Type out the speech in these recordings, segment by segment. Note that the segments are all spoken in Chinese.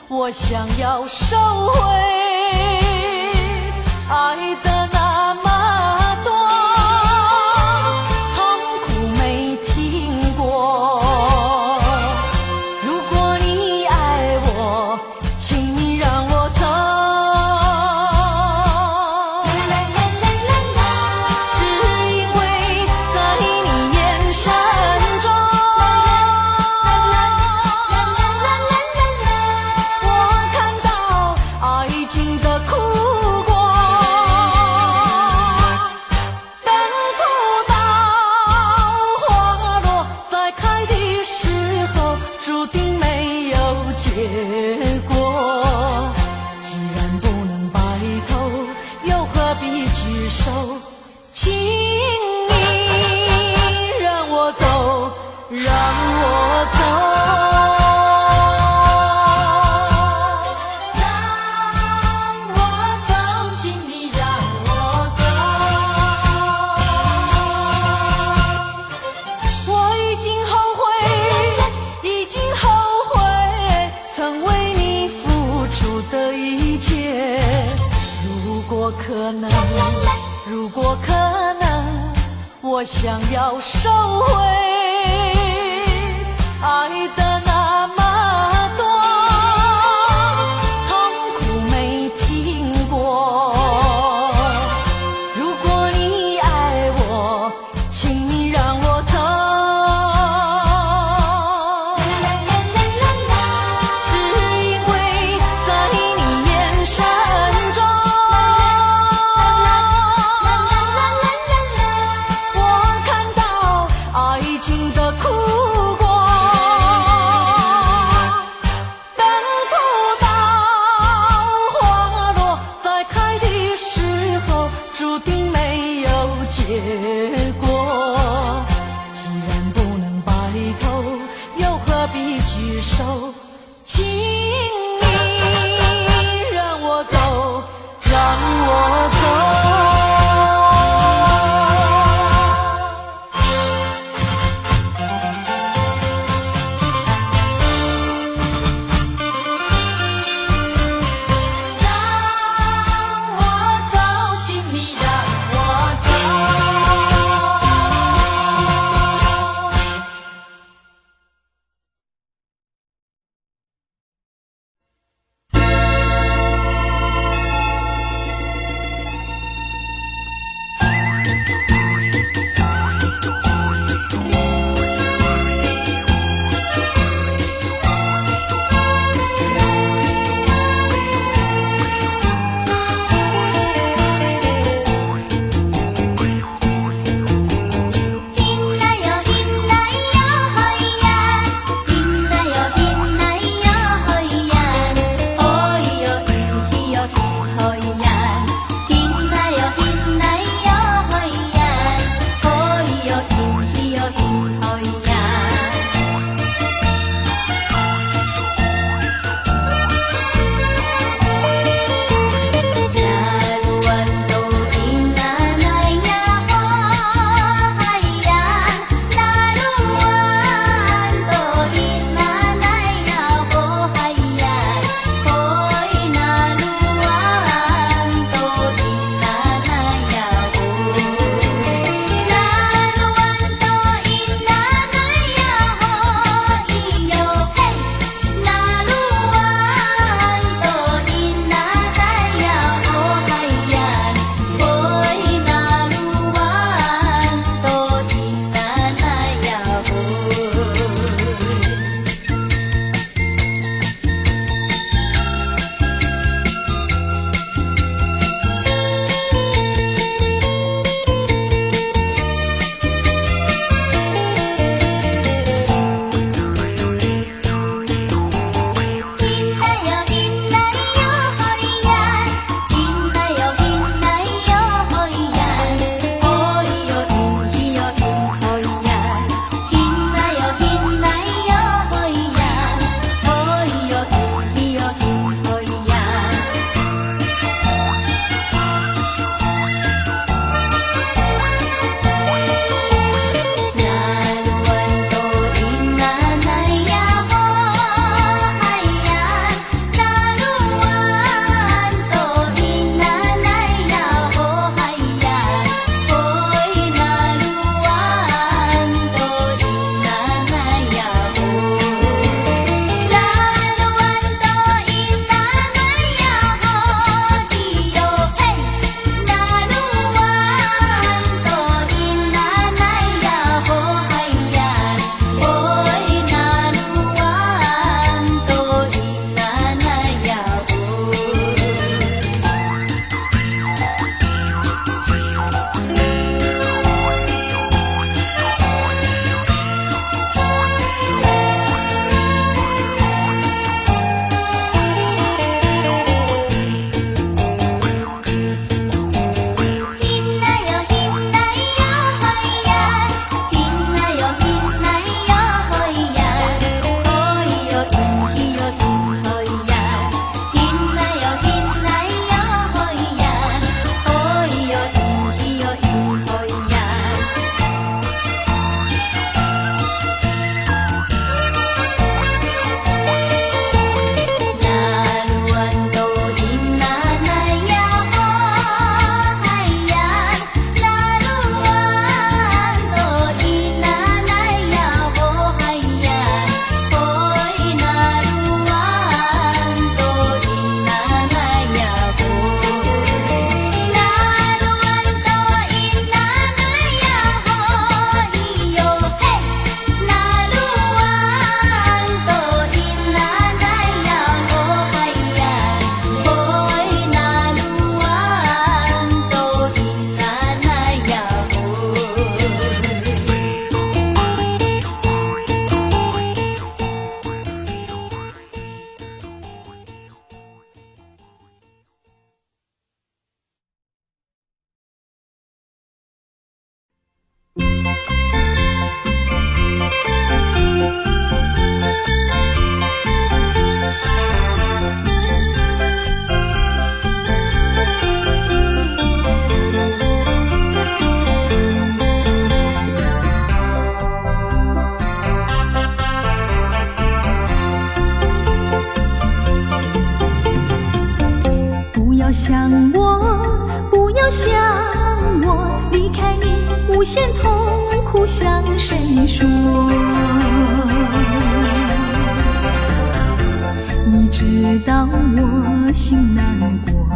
我想要收回爱的那么多，痛苦没听过。如果你爱我，请你让我走。只因为在你眼神中，我看到爱情的苦果。等不到花落再开的时候，注定没有结果。既然不能白头，又何必举手？请你让我走，让我走，让我走，请你让我走。我已经后悔，已经后悔，曾为你付出的一切。如果可能，如果可能，我想要收回爱的那么多，痛苦没听过。如果你爱我，请你让我走。只因为在你眼神中，我看到爱情的苦果。想我，不要想我，离开你，无限痛苦向谁说？你知道我心难过，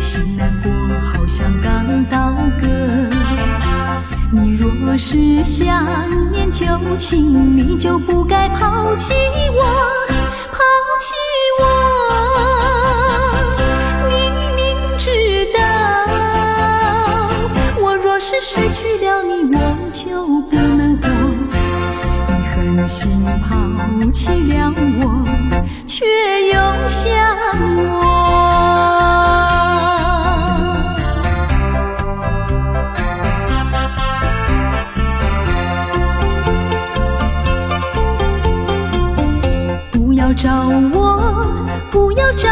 心难过，好像刚到歌。你若是想念旧情，你就不该抛弃我，抛弃我。你明知道，我若是失去了你，我就不能活。你狠心抛弃了我，却又想我。不要找我，不要找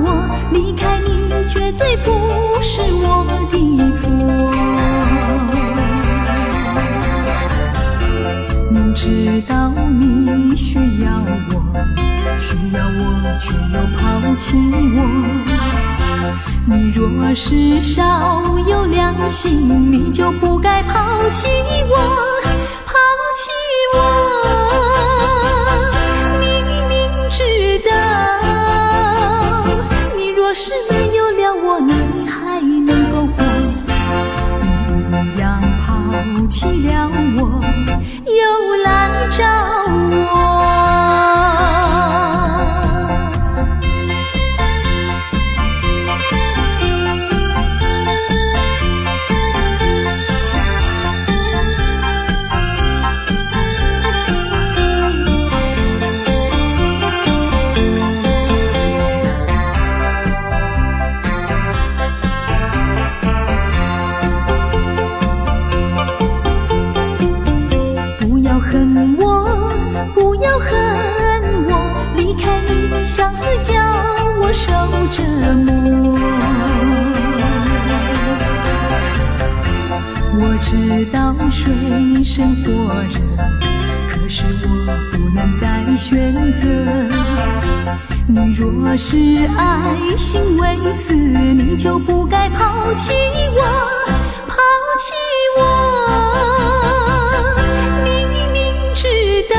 我，离开你绝对不是我的错。明知道你需要我，却又抛弃我。你若是少有良心，你就不该抛弃我，抛弃我。知道，你若是没有了我，你还能够活。你一样抛弃了我，又来找我。相思叫我受折磨，我知道水深火热，可是我不能再选择。你若是爱心未死，你就不该抛弃我，抛弃我。你明知道，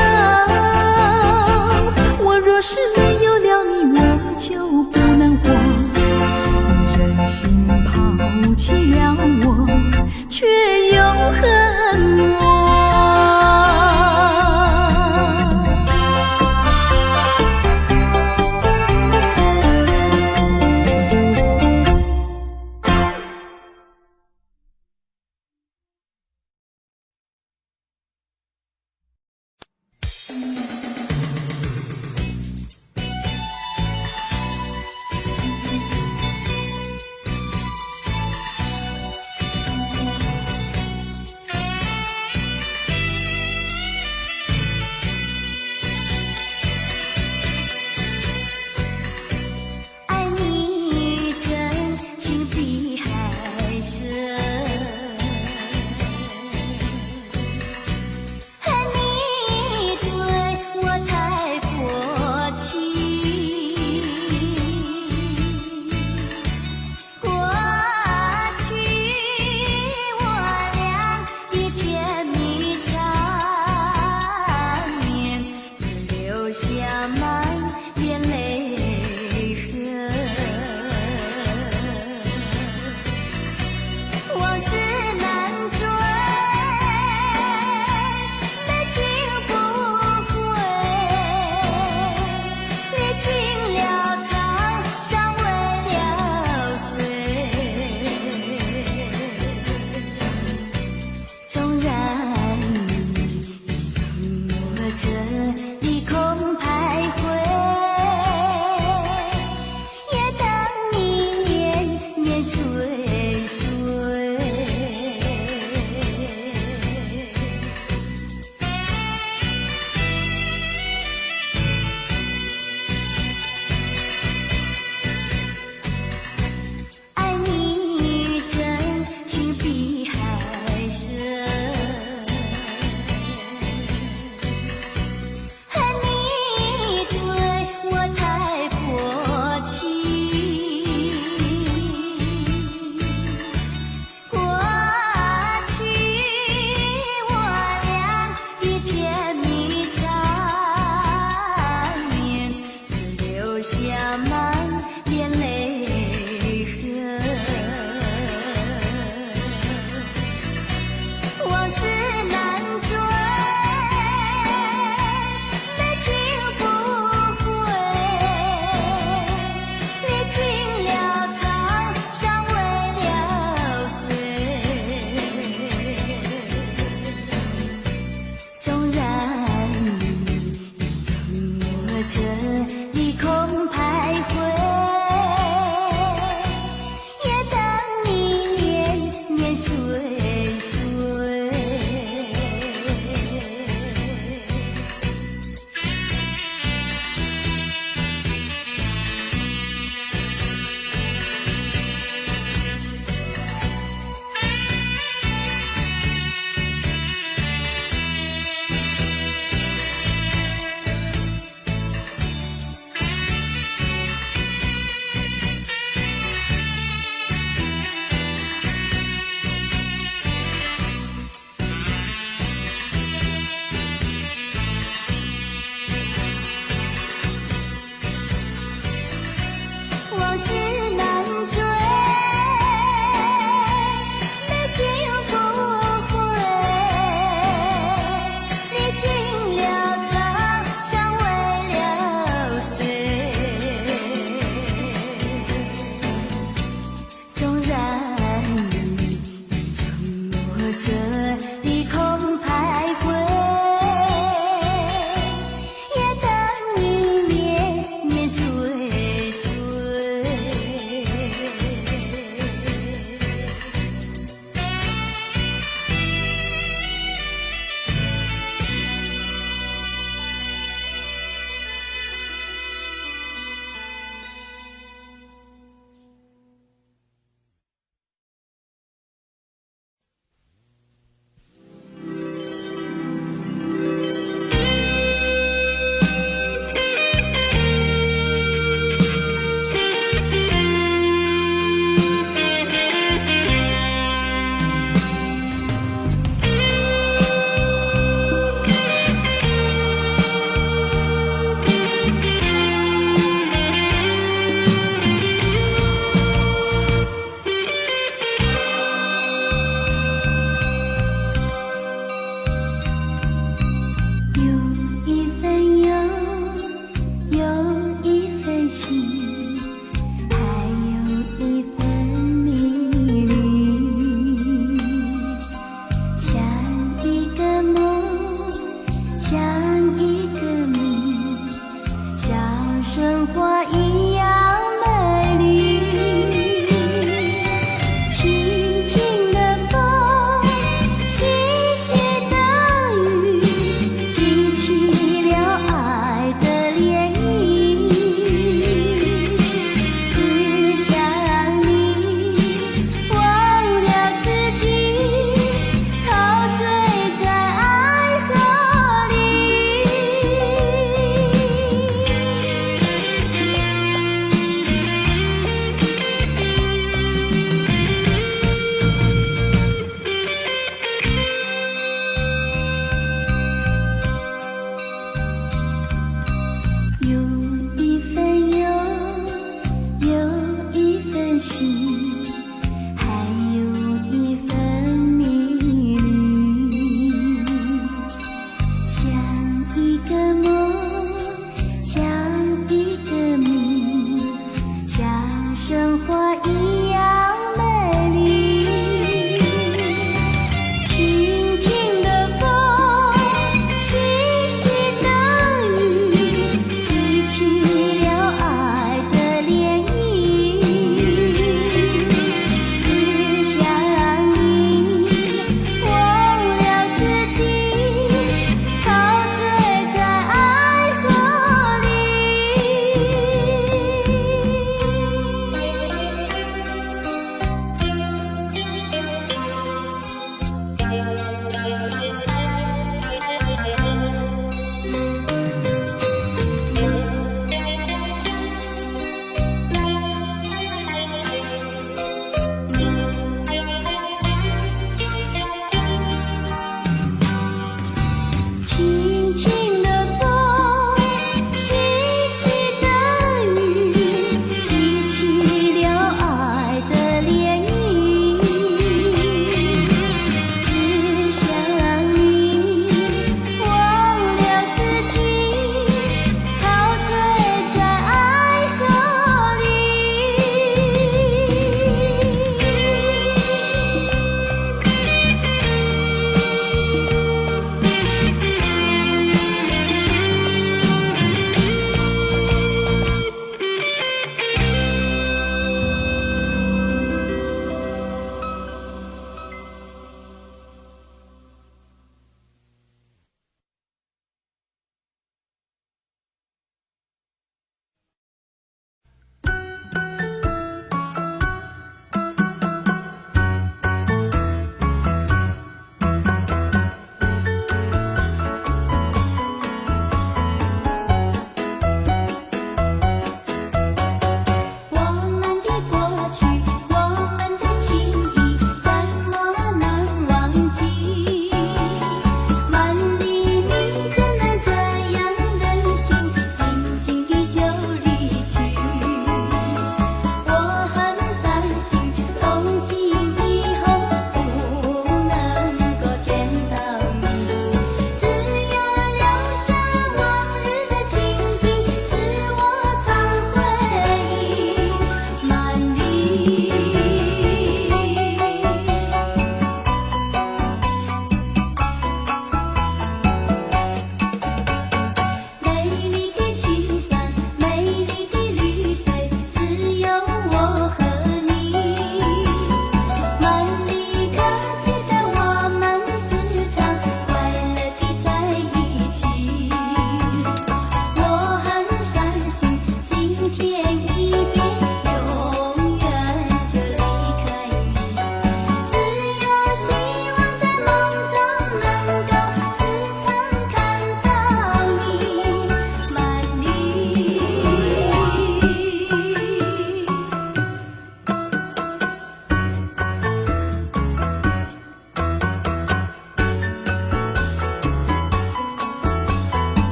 我若是没有了你，我就不能活。你忍心抛弃了我，却又恨我。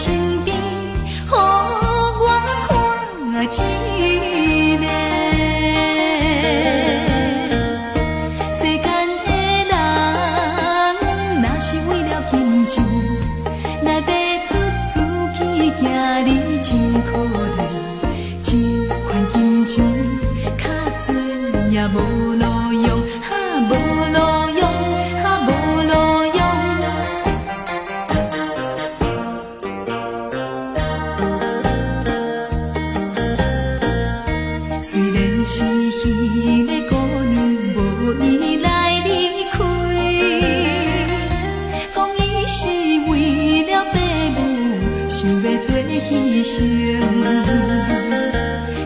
身边，予我看一个。世间的人，若是为了金钱来卖出自己，行你真可怜。这款金钱较多也无路用，无路用，无路用。虽然是彼个姑娘无意来离开，讲伊是为了爸母，想要做牺牲。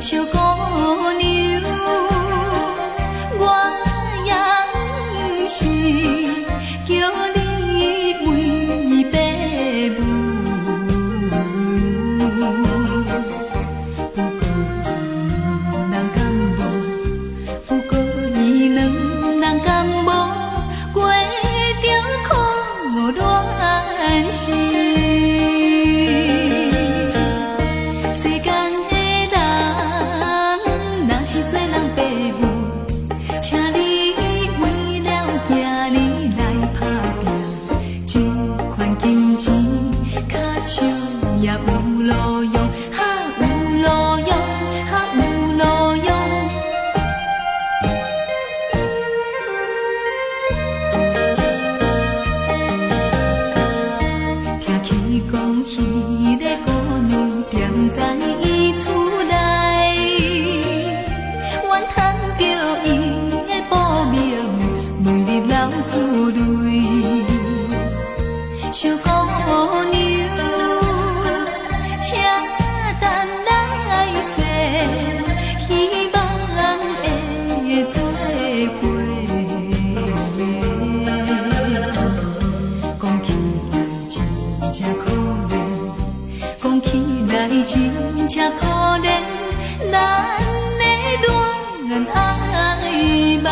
小姑娘，我也不是叫你为爸母，不过人敢无，不过伊两人敢无，过着苦恋心。是做人爸母，请你为了囝儿来打拼，这款金钱较少也有路用，有路用，有路用。听起讲彼个姑娘踮在伊厝内，叹着伊的报名，每日流珠泪。小姑娘，请等来世，希望会做伙。讲起来真正可怜，讲起来真正可怜，咱的恋爱吧。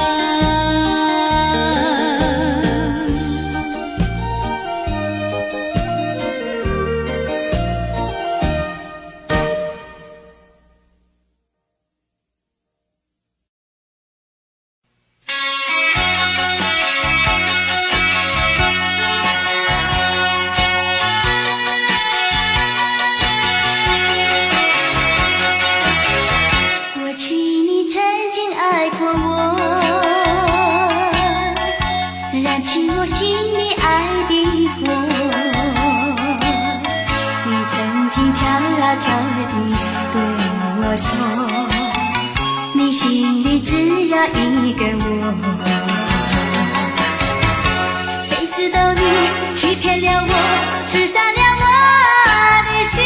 说，你心里只有一个我，谁知道你欺骗了我，刺伤了我的心，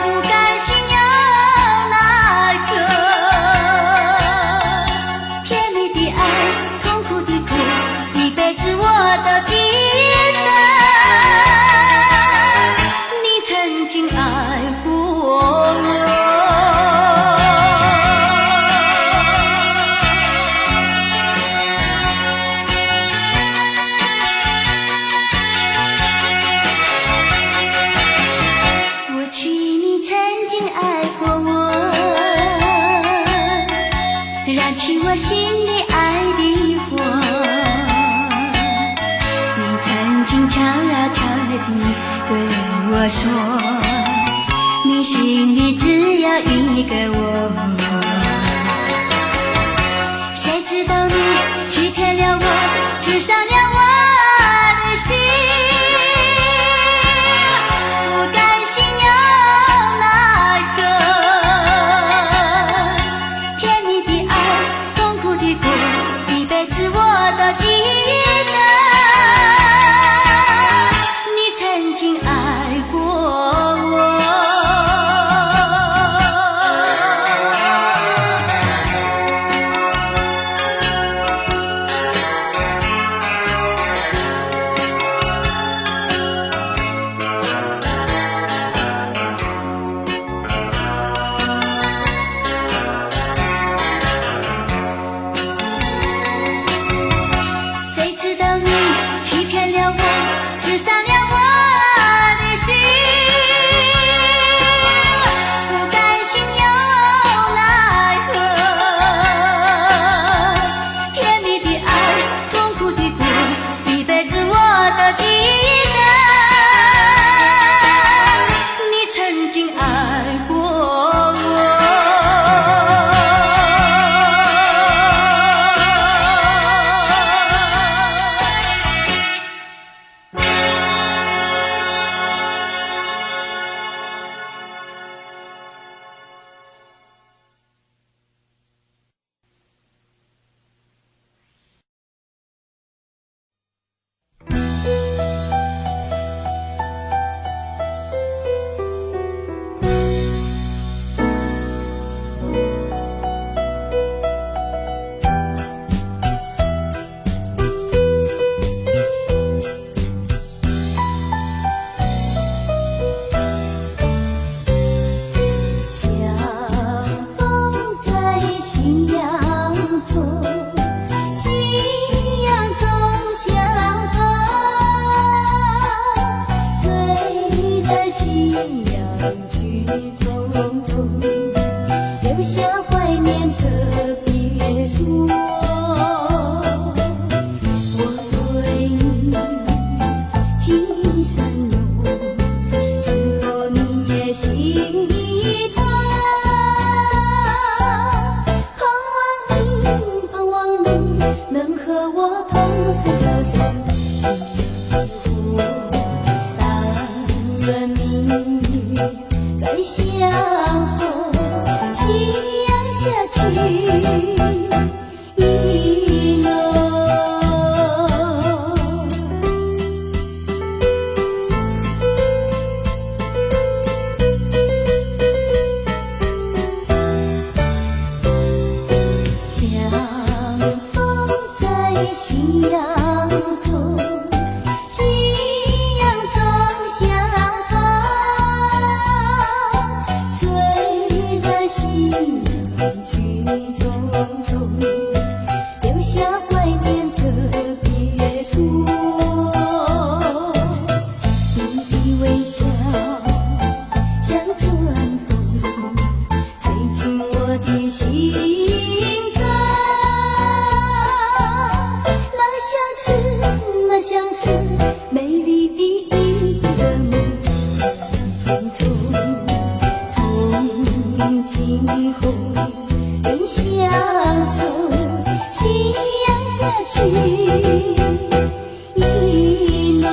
不甘心有哪个甜蜜的爱，痛苦的苦，一辈子我都记得，你曾经爱过我。燃起我心里爱的火，你曾经悄悄地对我说，你心里只有一个我，谁知道你欺骗了我，刺伤了我的心，不甘心有哪个甜蜜的爱，痛苦的苦，一辈子我都记得，你曾经爱过我。谁知道你欺骗了我，刺伤了我夕阳去匆匆，留下怀念特别多。我对你情深浓，是否你也心一痛？盼望你能和我同声歌颂。再相逢，夕阳下去一浓。相逢在夕阳中，夕阳中相逢。夕阳去匆匆，留下怀念特别多。你的微笑像春风，吹进我的心中。那像是美丽的一个梦，匆匆。今后人相守，夕阳下去一浓。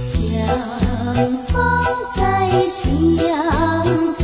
相逢在夕阳中，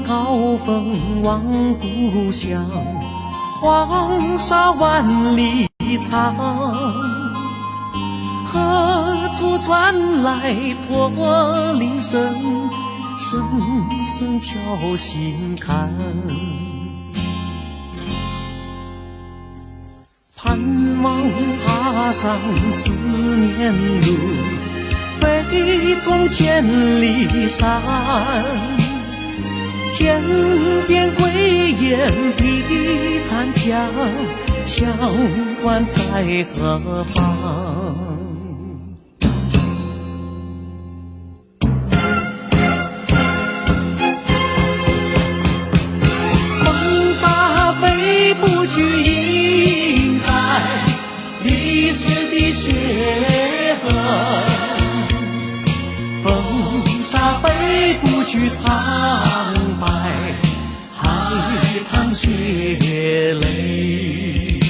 高峰望故乡，黄沙万里长。何处传来驼铃声，声声敲心坎。盼望踏上思念路，飞纵千里山。天边归雁的残响，相关在何方？风沙飞不去，印在历史的血痕。风沙飞不去，苍白海棠血泪。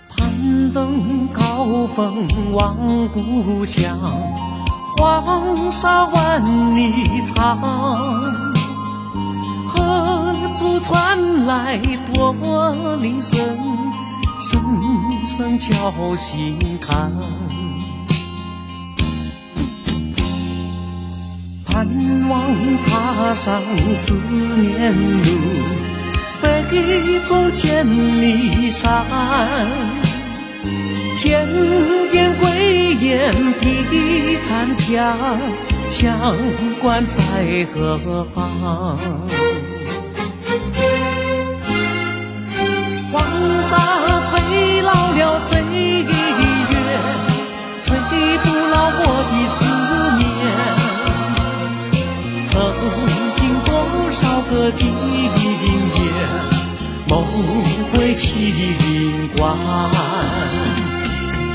攀登高峰望故乡，黄沙万里长，河竹传来多铃声，声声敲心坎。盼望踏上思念路，飞纵千里山。天边归雁啼残响，乡关在何方？黄沙吹老了岁月，吹不老我的思念。曾经多少个今夜，梦回秦关。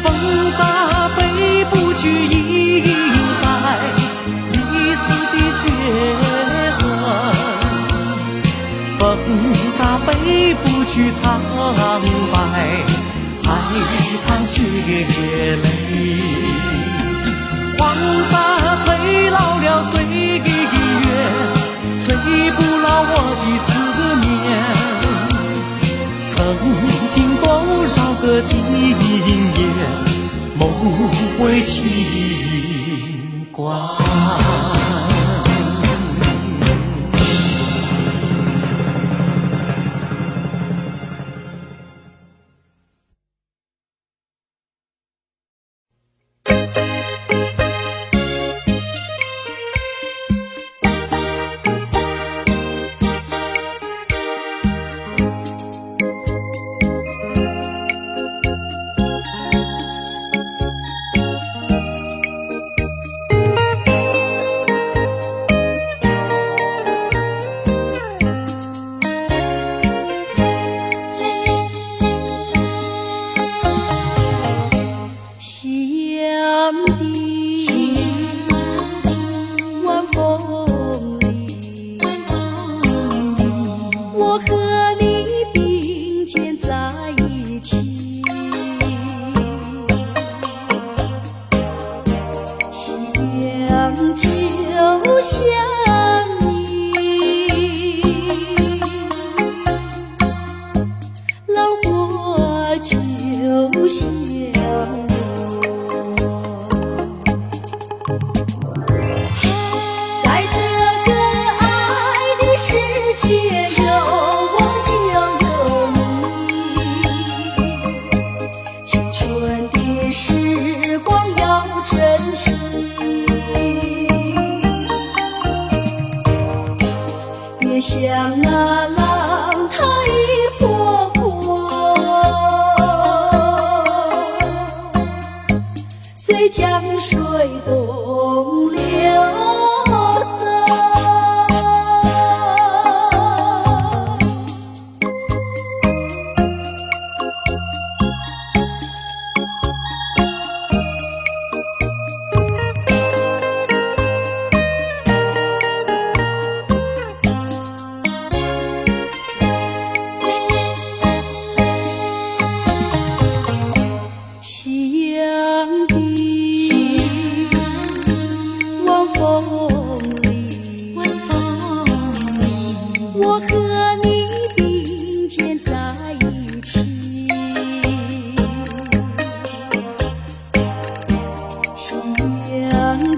风沙飞不去，印在历史的血痕。风沙飞不去，苍白海棠血泪。黄沙吹老了岁月，吹不老我的思念。曾经多少个今夜，梦回秦关。像那浪台波波，随江水东流走。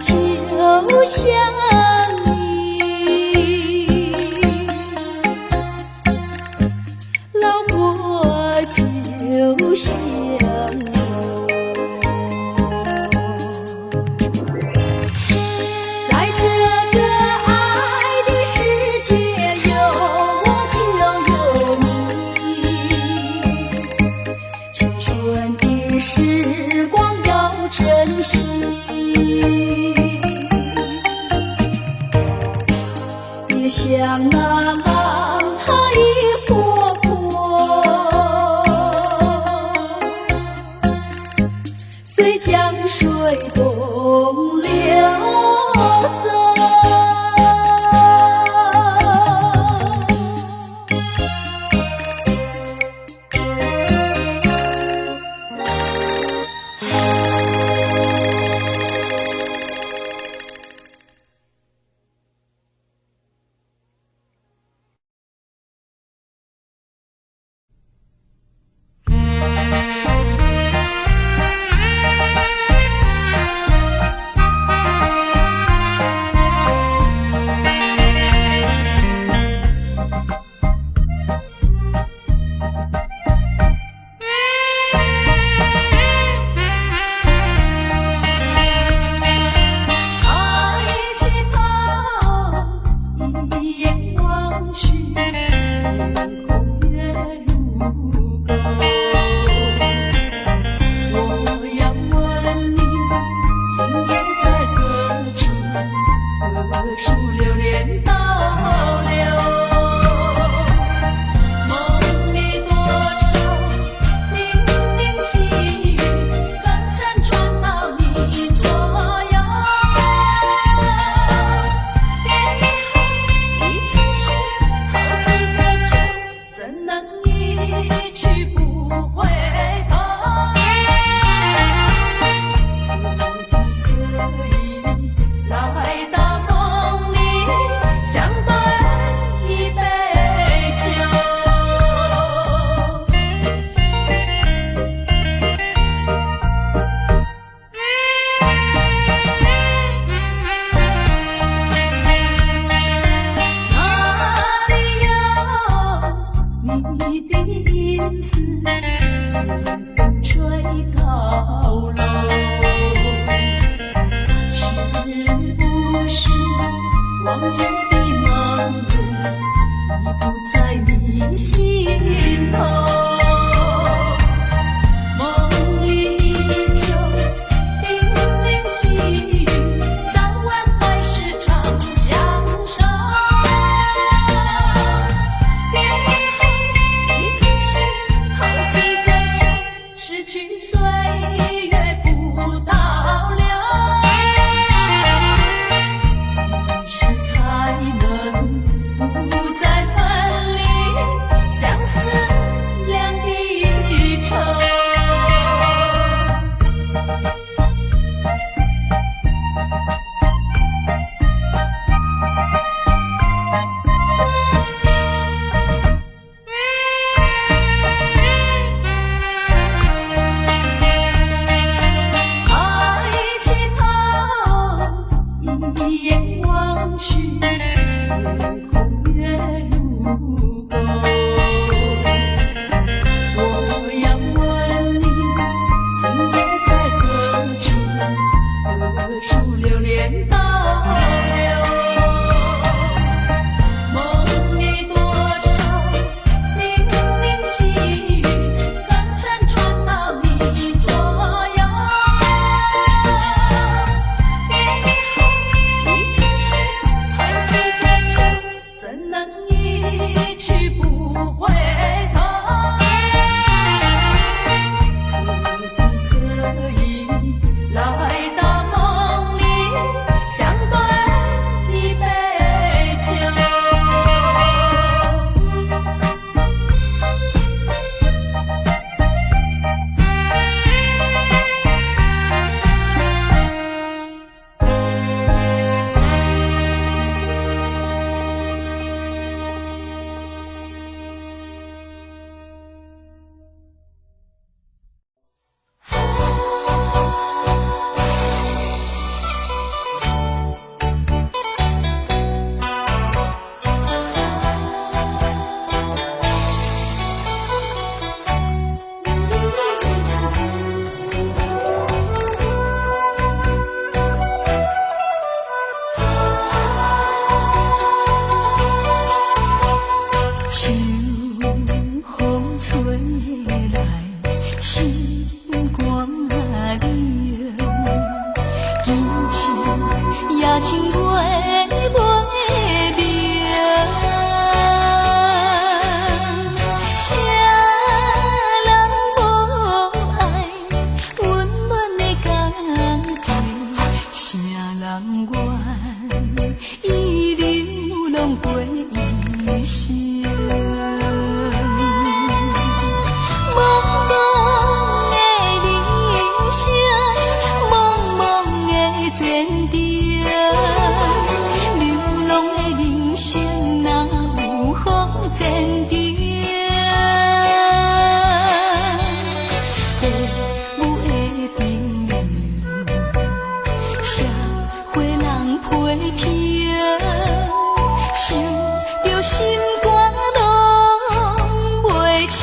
就像你，让我就像在这个爱的世界，有我就有你，青春的时光要珍惜。处流连倒流。梦里多少零零细雨，刚辗转到你左右。别以后已经是好几个秋，怎能一去不回头？可以来到梦里，相对一杯酒。哪里有你的影子，夜风吹高楼。是不是往日的梦里，你不在你心头？梦里依旧零零细雨，早晚还是常相守。别以后已经是好几个秋，失去岁月不倒流。几时才能不再分离，相思两地愁？抬起头，一眼望去，夜空月如钩。我要问你，今夜在何处？何处流连倒流？梦里多少零零细雨，刚辗转到你左右。别以后已经是好几个秋，怎能一去不回头？可以来到梦里，相对一杯酒。秋风吹来，星光流，轻轻也情袂袂明。谁人无爱温暖的家庭？谁人愿一流浪过一生？茫茫的人生，茫茫的前程，流浪的人生哪有好前程？父母的叮咛，社会人批评，想着心肝拢袂清。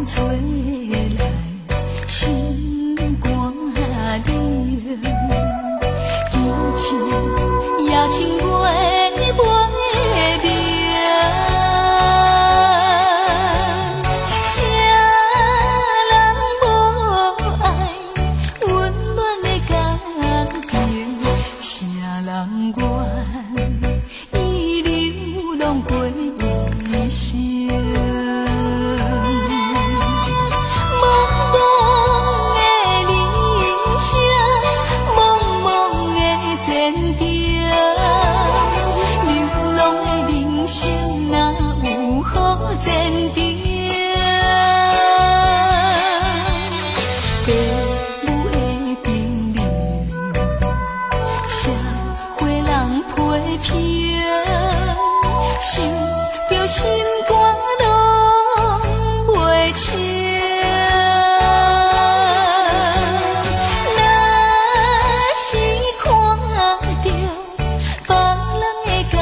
吹来，心肝凉，轻轻也轻袂袂明。心肝拢袂清，若是看着别人的家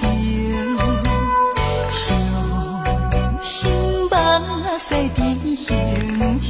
庭，伤心目屎滴形情。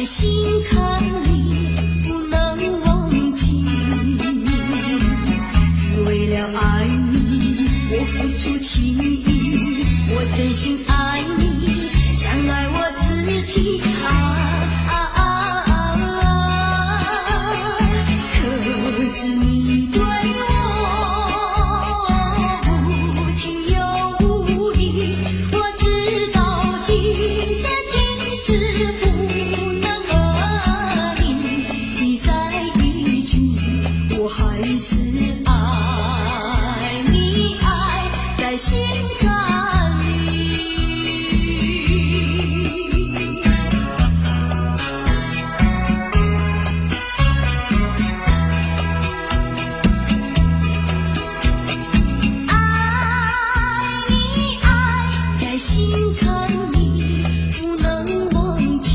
心坎里不能忘记，只为了爱你，我付出情意，我真心爱你，像爱我自己。可是你对我无情又无义，我知道今生今世不。还是爱你，爱在心坎里。爱你，爱在心坎里，不能忘记，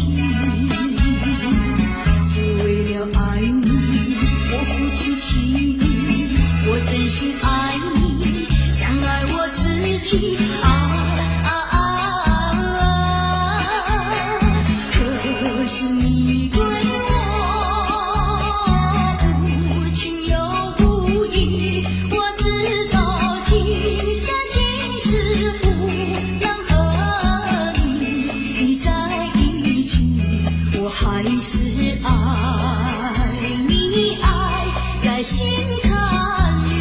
只为了爱你，我付出情意，我真心爱你，像爱我自己。可是你对我无情又无义，我知道今生今世不能和你在一起，我还是爱你，爱在心坎里。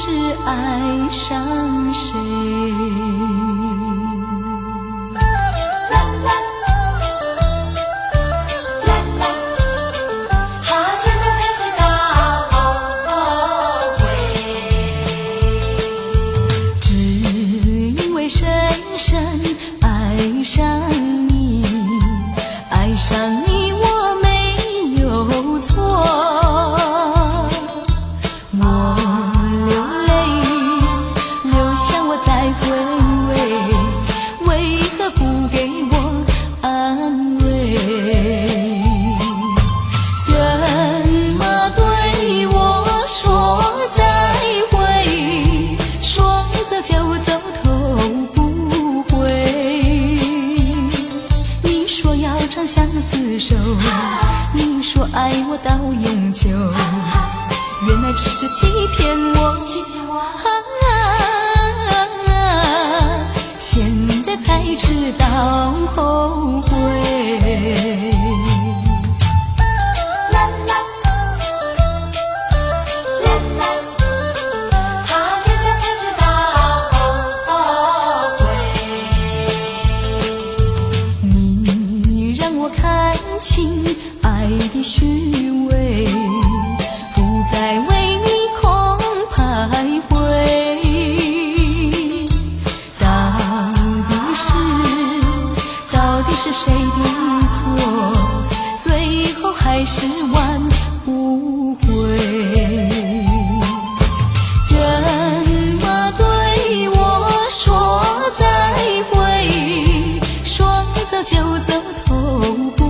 知爱上谁。你说爱我到永久，原来只是欺骗我，现在才知道后悔。情爱的虚伪，不再为你空徘徊。到底是谁的错？最后还是挽不回。怎么对我说再会？说走就走，头不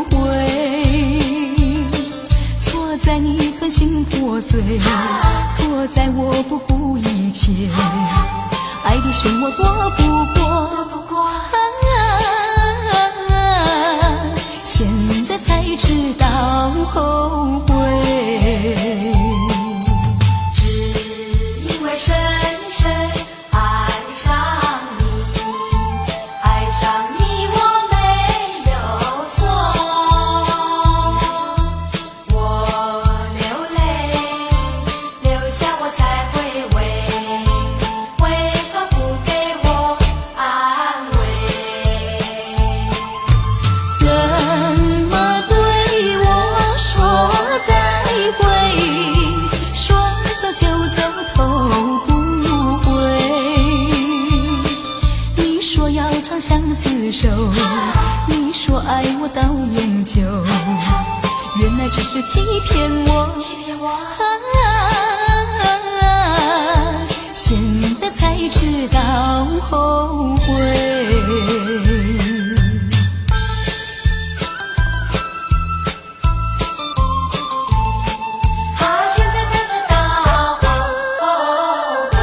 回。错在你存心破碎，错在我不顾一切。爱的漩涡躲不过，现在才知道后悔。只因为深深爱上你，爱上你我没有错，我流泪，流下我才回味，为何不给我安慰？怎么对我说再会？说走就走，头不回。你说要长相厮守，你说爱我到永久，原来只是欺骗我，现在才知道后悔。现在才知道后悔。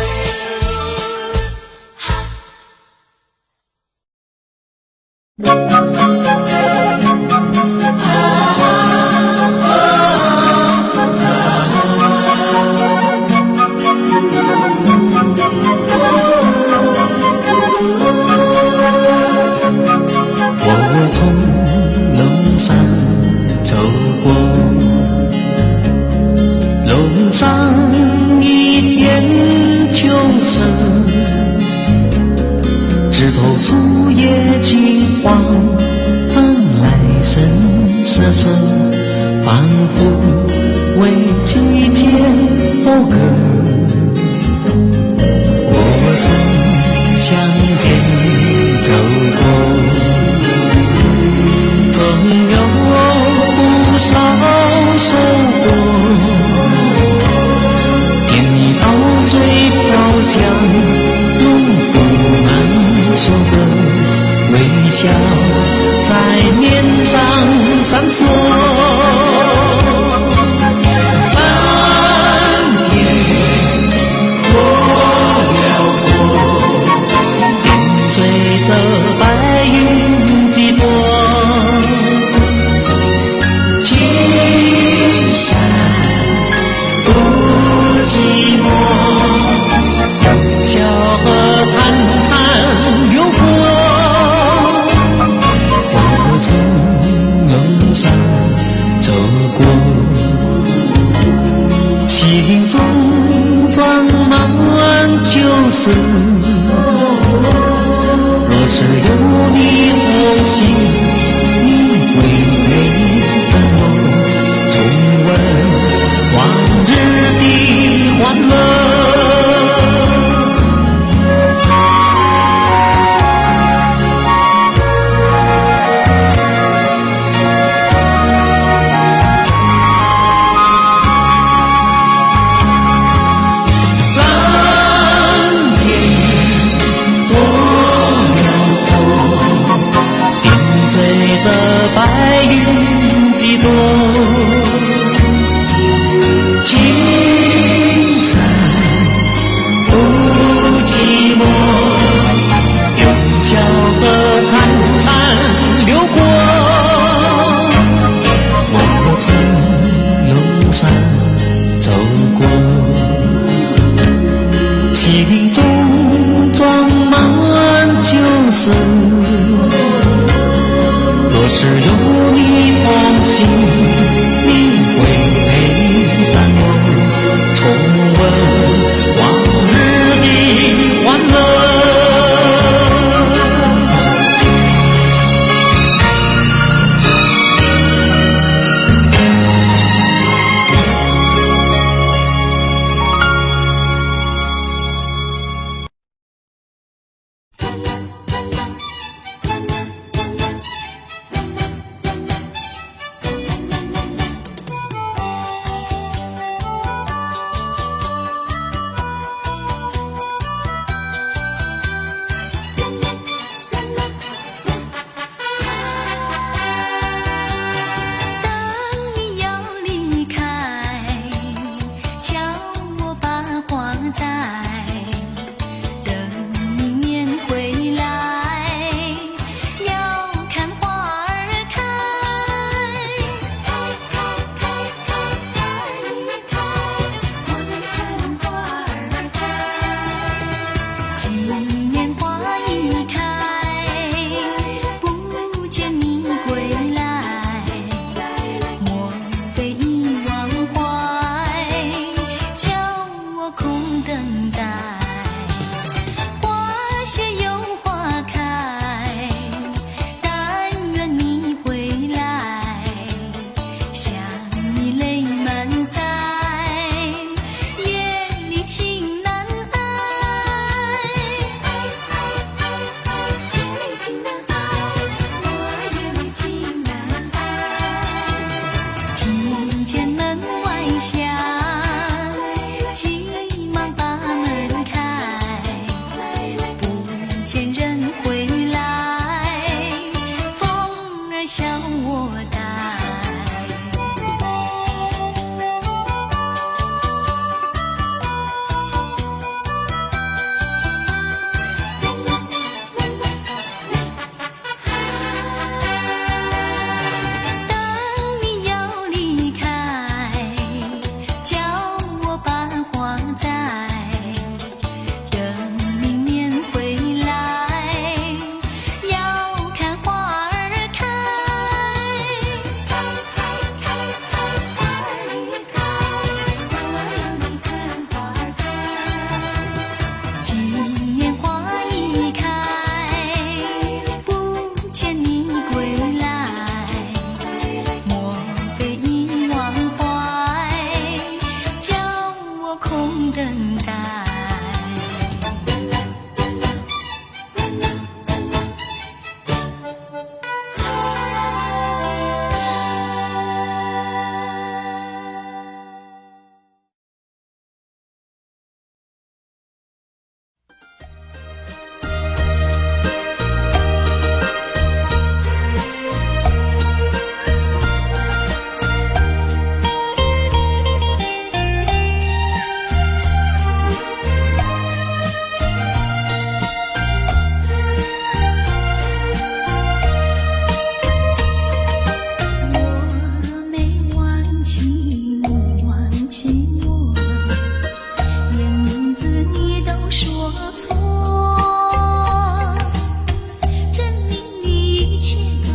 我从龙山走过，龙上一片秋色，枝头树叶金黄，蓬莱声瑟瑟，仿佛为季节讴歌。我从乡间走过，总有不少收获，田里稻穗飘香，农夫们说的微笑在脸上闪烁。蓝天多辽阔，点缀着白云几朵，青山不寂寞，小河潺潺流过。我从龙上走过，心中装满事。若是有你同行，你会陪伴我重温往日的欢乐。这白云几朵，青山不寂寞，永小河潺潺流过，我从路上走过，心中装满旧事。若是有你同行，你会陪伴我重温往日的欢乐。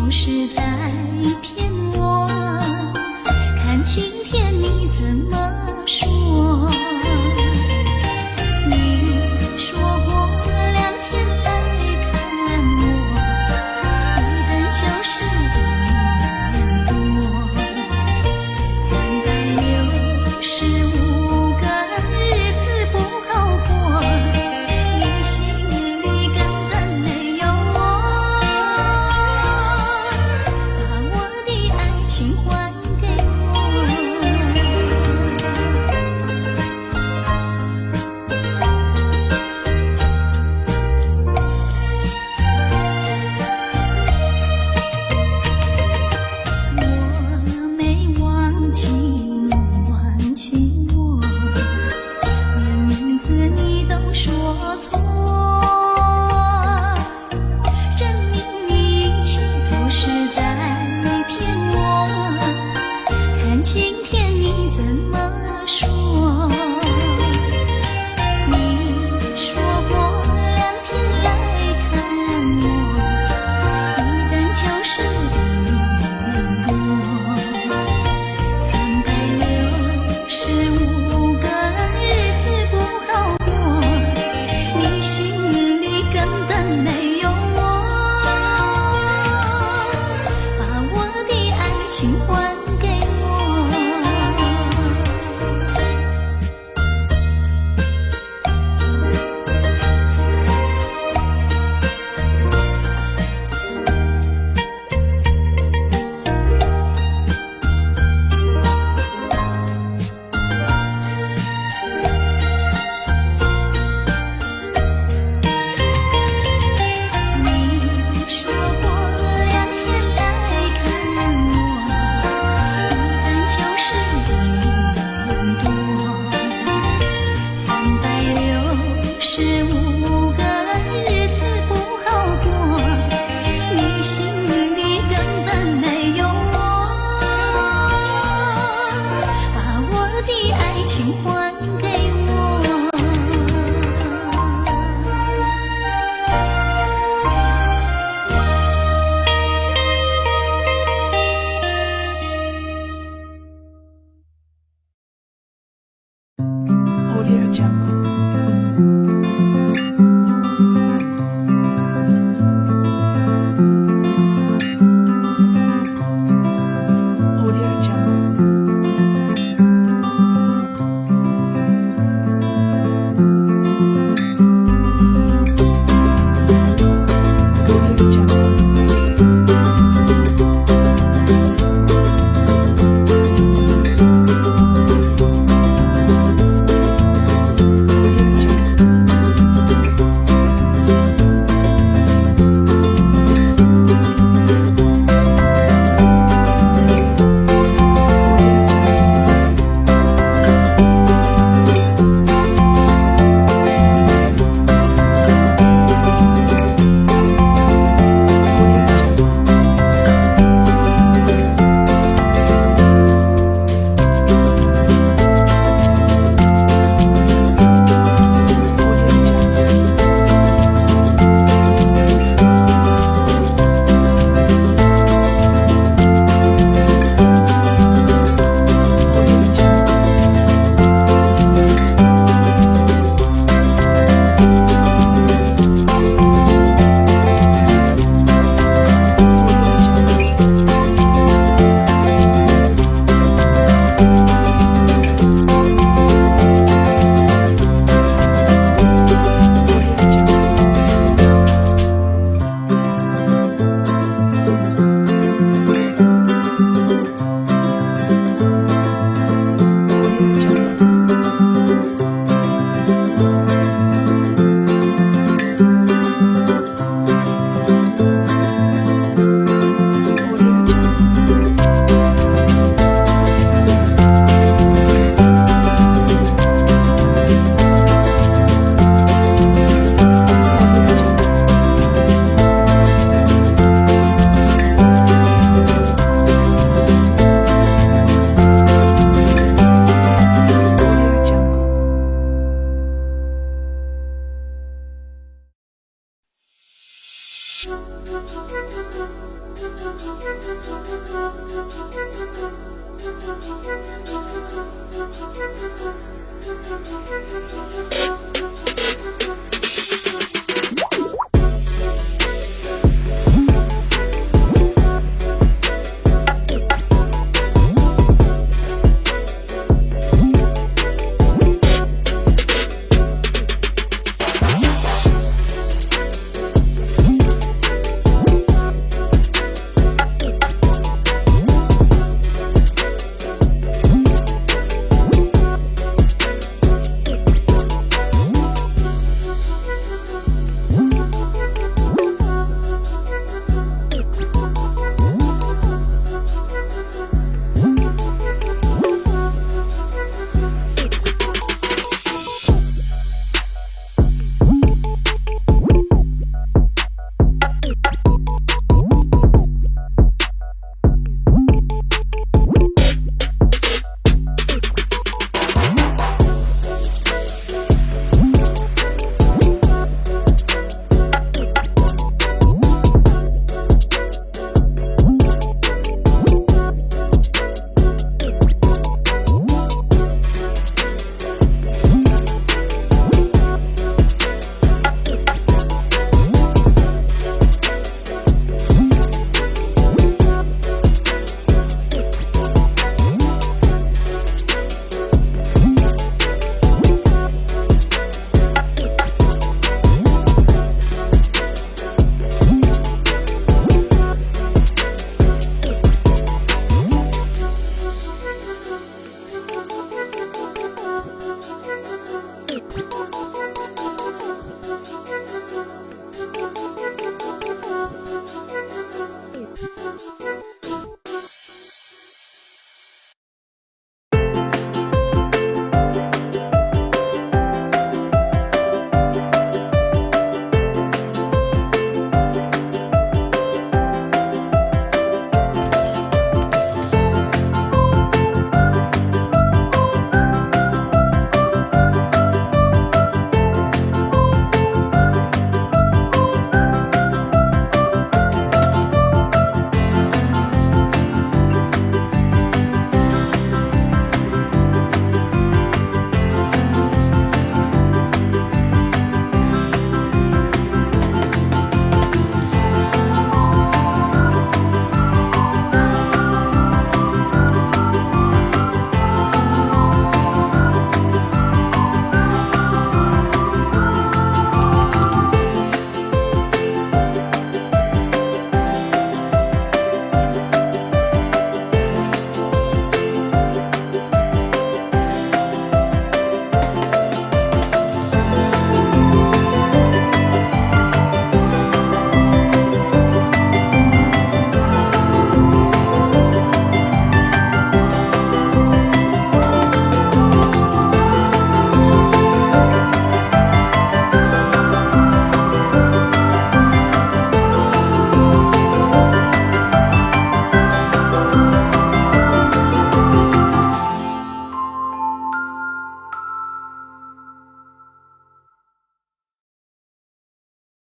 是在骗。